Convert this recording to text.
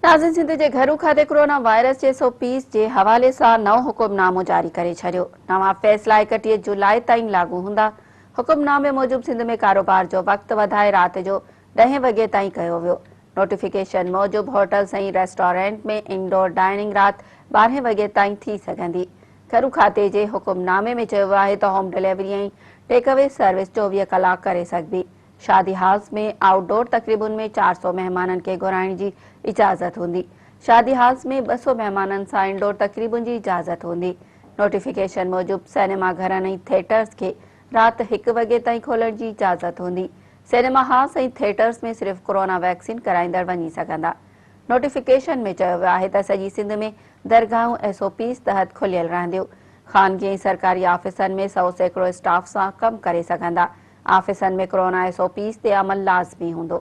नाज़रीन, सिंध जे घरू खाते कोरोना वायरस जे 120 जे हवाले सां नओं हुकुमनामो जारी करे छॾियो। नवां फ़ैसिला 31 जुलाई ताईं लागू हूंदा। हुकुमनामे मूजिबि सिंध में कारोबार जो वक़्तु वधाए राति जो 10 वॻे ताईं कयो वियो। नोटिफिकेशन मूजिबि होटल्स ऐं रेस्टोरेंट में इंडोर डाइनिंग राति 12 वॻे ताईं थी सघंदी। घरू खाते जे हुकुमनामे में चयो आहे त होम डिलीवरी ऐं टेकअवे सर्विस 24 कलाक करे सघिबी। शादी हाउस में आउटडोर तकरीबुनि में 400 मेहमाननि खे घुराइण जी इजाज़त हूंदी। शादी हाउस में 200 मेहमाननि सां इंडोर तकरीबुनि जी इजाज़त हूंदी। नोटिफिकेशन मूजिबि सिनेमा घरनि ऐं थिएटर्स खे राति 1 वॻे ताईं खोलण जी इजाज़त हूंदी। सिनेमा हाउस ऐं थिएटर्स में सिर्फ़ कोरोना वैक्सीन कराईंदड़ वञी सघंदा। नोटिफिकेशन में चयो वियो आहे त सॼी सिंध में दरगाहूं SOPs तहत खुलियल रहंदियूं। ख़ानगी ऐं सरकारी ऑफिसनि में 100% स्टाफ सां कमु करे सघंदा। ऑफिसनि में कोरोना SOPs ते अमल लाज़मी हूंदो।